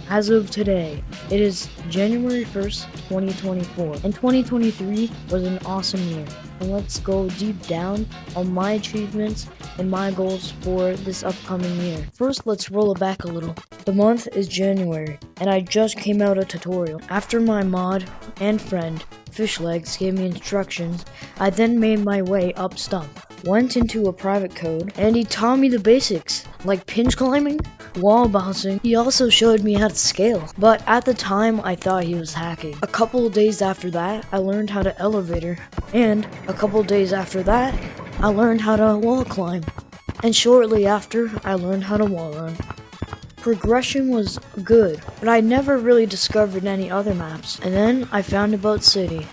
As of today, it is January 1st, 2024, and 2023 was an awesome year. And let's go deep down on my achievements and my goals for this upcoming year. First, let's roll it back a little. The month is January, and I just came out a tutorial. After my mod and friend, Fishlegs, gave me instructions, I then made my way up Stump. Went into a private code, and he taught me the basics, like pinch climbing, wall bouncing. He also showed me how to scale, but at the time I thought he was hacking. A couple of days after that, I learned how to elevator, and a couple of days after that, I learned how to wall climb, and shortly after, I learned how to wall run. Progression was good, but I never really discovered any other maps, and then I found About City.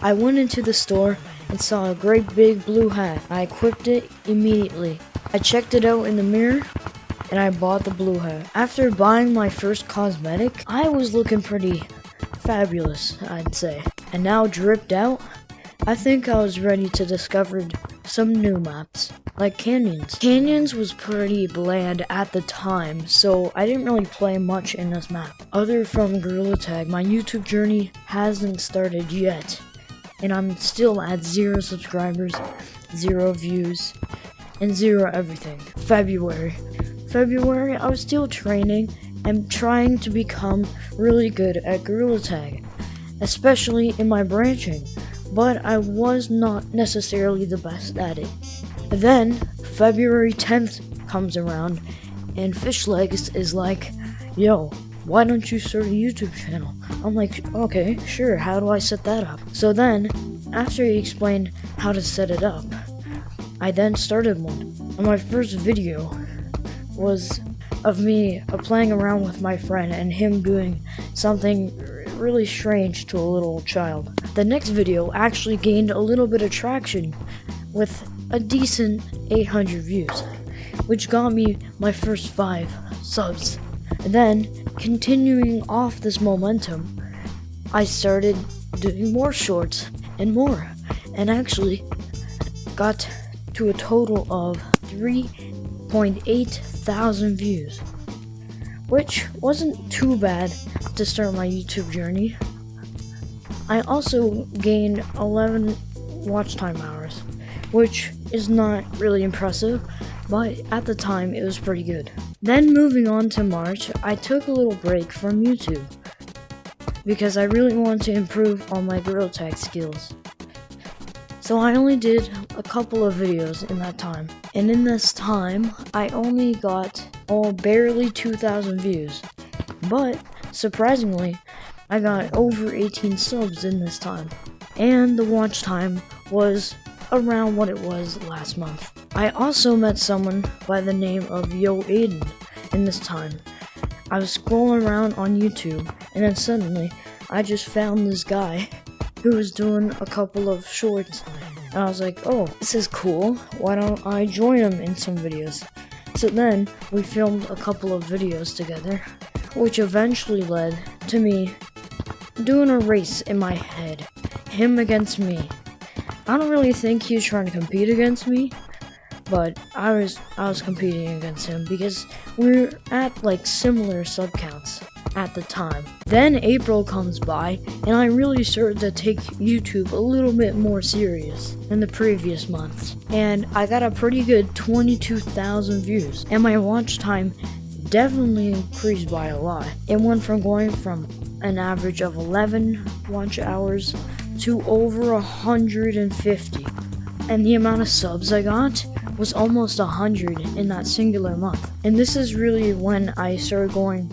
I went into the store and saw a great big blue hat. I equipped it immediately. I checked it out in the mirror, and I bought the blue hat. After buying my first cosmetic, I was looking pretty fabulous, I'd say. And now dripped out, I think I was ready to discover some new maps, like Canyons. Canyons was pretty bland at the time, so I didn't really play much in this map. Other from gorillatag, my YouTube journey hasn't started yet, and I'm still at 0 subscribers, 0 views, and 0 everything. February, I was still training and trying to become really good at gorillatag, especially in my branching, but I was not necessarily the best at it. Then, February 10th comes around, and Fishlegs is like, yo, why don't you start a YouTube channel? I'm like, okay, sure, how do I set that up? So then, after he explained how to set it up, I then started one. And my first video was of me playing around with my friend and him doing something really strange to a little child. The next video actually gained a little bit of traction with a decent 800 views, which got me my first 5 subs. And then, continuing off this momentum, I started doing more shorts and more, and actually got to a total of 3.8 thousand views, which wasn't too bad to start my YouTube journey. I also gained 11 watch time hours, which is not really impressive, but at the time it was pretty good. Then moving on to March, I took a little break from YouTube because I really wanted to improve on my gorillatag skills. So I only did a couple of videos in that time, and in this time I only got barely 2,000 views, but surprisingly I got over 18 subs in this time, and the watch time was around what it was last month. I also met someone by the name of Yo Aiden in this time. I was scrolling around on YouTube, and then suddenly I just found this guy who was doing a couple of shorts, and I was like, oh, this is cool, why don't I join him in some videos? So then we filmed a couple of videos together, which eventually led to me doing a race in my head, him against me. I don't really think he was trying to compete against me, but I was competing against him because we're at like similar sub counts at the time. Then April comes by, and I really started to take YouTube a little bit more serious than the previous months, and I got a pretty good 22,000 views, and my watch time definitely increased by a lot. It went from going from an average of 11 watch hours to over 150, and the amount of subs I got was almost 100 in that singular month. And this is really when I started going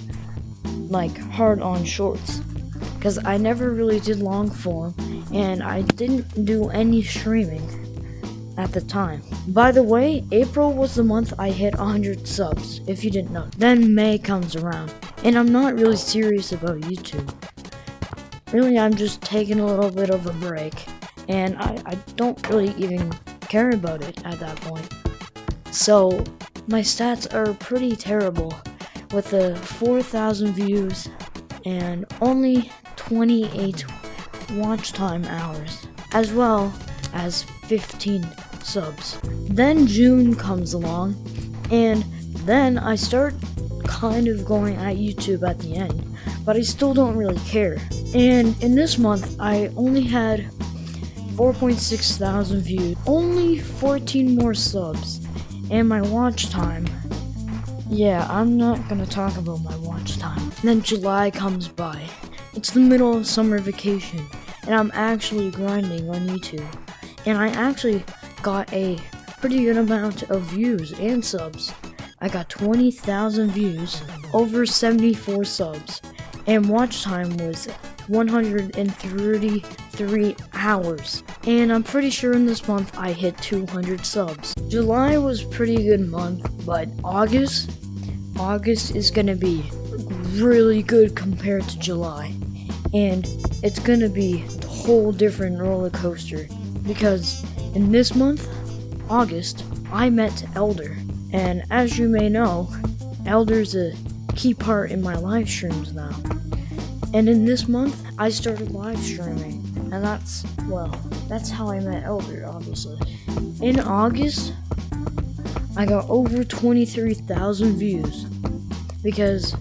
like hard on shorts, because I never really did long form, and I didn't do any streaming at the time. By the way, April was the month I hit 100 subs, if you didn't know. Then May comes around, and I'm not really serious about YouTube. Really, I'm just taking a little bit of a break, and I don't really even care about it at that point. So, my stats are pretty terrible, with the 4,000 views and only 28 watch time hours, as well as 15 subs. Then June comes along, and then I start kind of going at YouTube at the end, but I still don't really care. And in this month, I only had 4.6 thousand views, only 14 more subs, and my watch time. Yeah, I'm not gonna talk about my watch time. And then July comes by. It's the middle of summer vacation, and I'm actually grinding on YouTube. And I actually got a pretty good amount of views and subs. I got 20,000 views, over 74 subs, and watch time was 133 hours. And I'm pretty sure in this month I hit 200 subs. July was a pretty good month, but August is gonna be really good compared to July. And it's gonna be a whole different roller coaster, because in this month, August, I met Elder. And as you may know, Elder's a key part in my live streams now. And in this month, I started live streaming. And that's how I met Elder, obviously. In August, I got over 23,000 views. Because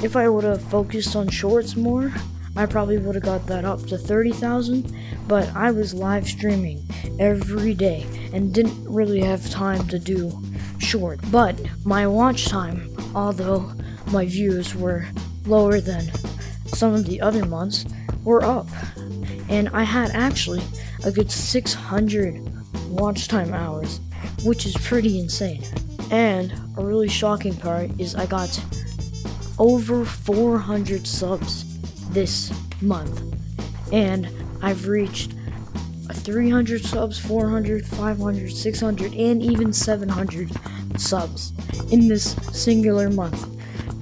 if I would have focused on shorts more, I probably would have got that up to 30,000. But I was live streaming every day and didn't really have time to do short. But my watch time, although my views were lower than some of the other months, were up. And I had actually a good 600 watch time hours, which is pretty insane. And a really shocking part is I got over 400 subs this month. And I've reached 300 subs, 400, 500, 600, and even 700 subs in this singular month.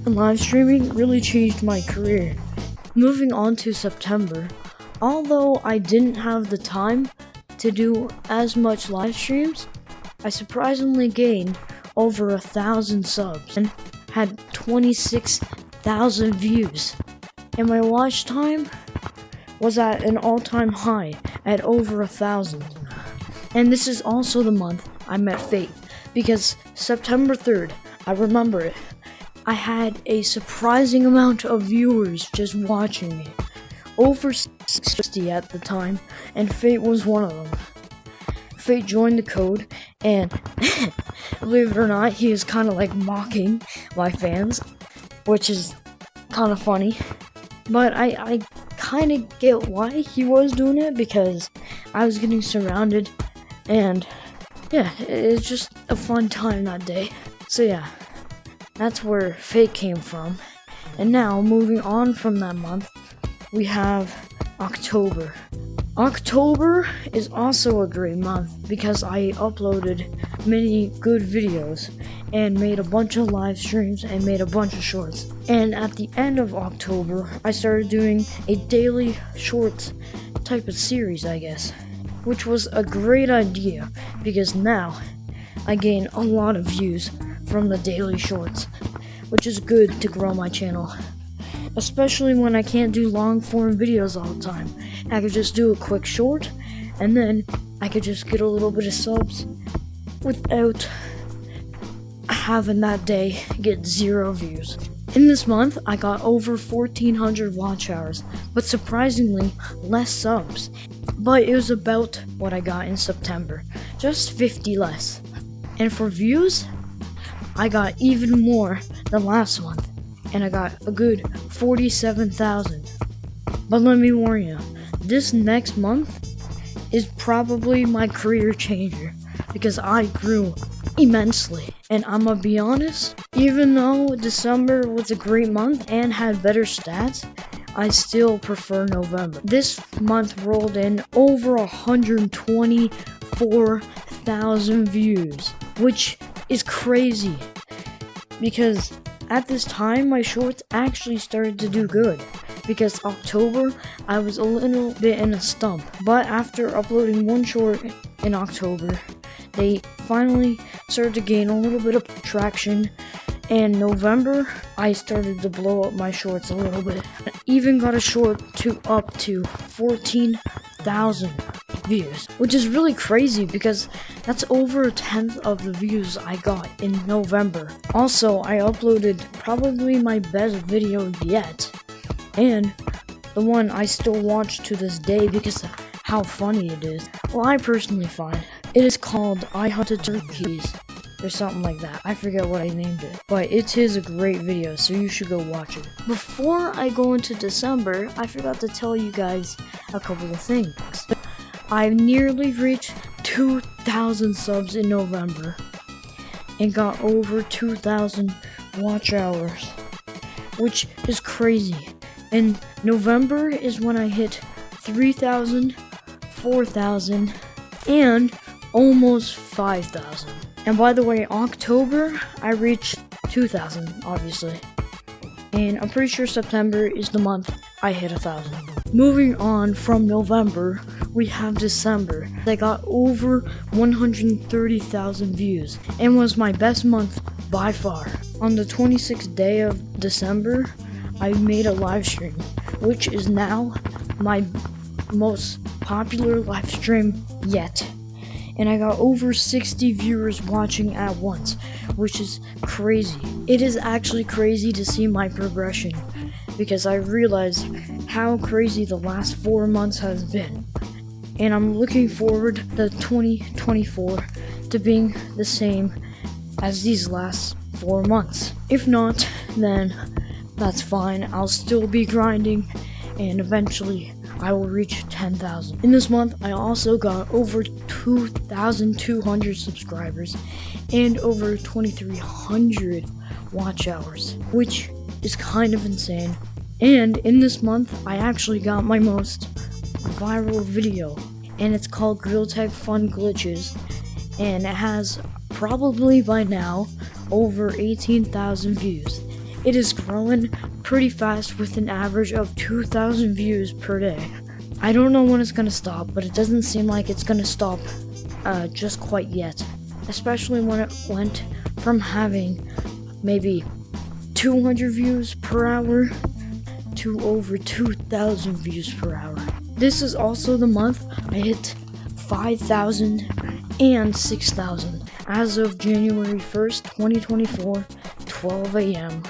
And live streaming really changed my career. Moving on to September, although I didn't have the time to do as much live streams, I surprisingly gained over 1,000 subs and had 26,000 views. And my watch time was at an all-time high at over 1,000. And this is also the month I met Fate, because September 3rd, I remember it, I had a surprising amount of viewers just watching me. Over 60 at the time, and Fate was one of them. Fate joined the code, and believe it or not, he is kind of like mocking my fans, which is kind of funny. But I kind of get why he was doing it, because I was getting surrounded, and yeah, it's just a fun time that day. So yeah, that's where Fate came from. And now, moving on from that month, we have October. October is also a great month because I uploaded many good videos and made a bunch of live streams and made a bunch of shorts. And at the end of October, I started doing a daily shorts type of series, I guess, which was a great idea because now I gain a lot of views from the daily shorts, which is good to grow my channel. Especially when I can't do long form videos all the time. I could just do a quick short, and then I could just get a little bit of subs without having that day get 0 views. In this month, I got over 1,400 watch hours, but surprisingly less subs. But it was about what I got in September, just 50 less. And for views, I got even more than last month. And I got a good 47,000. But let me warn you, this next month is probably my career changer because I grew immensely. And I'm gonna be honest, even though December was a great month and had better stats, I still prefer November. This month rolled in over 124,000 views, which is crazy because at this time, my shorts actually started to do good, because October, I was a little bit in a stump, but after uploading one short in October, they finally started to gain a little bit of traction, and November, I started to blow up my shorts a little bit. I even got a short up to 14,000 views, which is really crazy because that's over a tenth of the views I got in November. Also, I uploaded probably my best video yet, and the one I still watch to this day because of how funny it is. Well, I personally find it is called I Hunted Turkeys or something like that. I forget what I named it, but it is a great video, so you should go watch it. Before I go into December, I forgot to tell you guys a couple of things. I nearly reached 2,000 subs in November and got over 2,000 watch hours, which is crazy. And November is when I hit 3,000, 4,000, and almost 5,000. And by the way, October, I reached 2,000, obviously. And I'm pretty sure September is the month I hit 1,000. Moving on from November, we have December. I got over 130,000 views and was my best month by far. On the 26th day of December, I made a live stream, which is now my most popular live stream yet. And I got over 60 viewers watching at once, which is crazy. It is actually crazy to see my progression, because I realized how crazy the last 4 months has been. And I'm looking forward to 2024 to being the same as these last 4 months. If not, then that's fine. I'll still be grinding, and eventually I will reach 10,000. In this month, I also got over 2,200 subscribers and over 2,300 watch hours, which is kind of insane. And in this month, I actually got my most viral video, and it's called Gorillatag Fun Glitches, and it has probably by now over 18,000 views. It is growing pretty fast with an average of 2,000 views per day. I don't know when it's gonna stop, but it doesn't seem like it's gonna stop just quite yet. Especially when it went from having maybe 200 views per hour to over 2,000 views per hour. This is also the month I hit 5,000 and 6,000. As of January 1st, 2024, 12 a.m.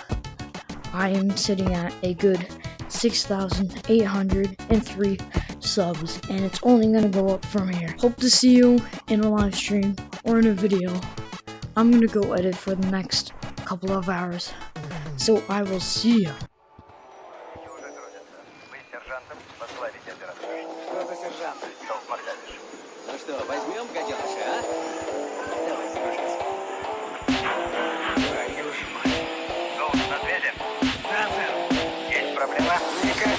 I am sitting at a good 6,803 subs, and it's only gonna go up from here. Hope to see you in a live stream or in a video. I'm gonna go edit for the next couple of hours, so I will see you. Ну что, возьмем гаденыша, а? Давай, Сережка. Твою ж мать. Голос на связи? Да, сэр. Есть проблема? Никак.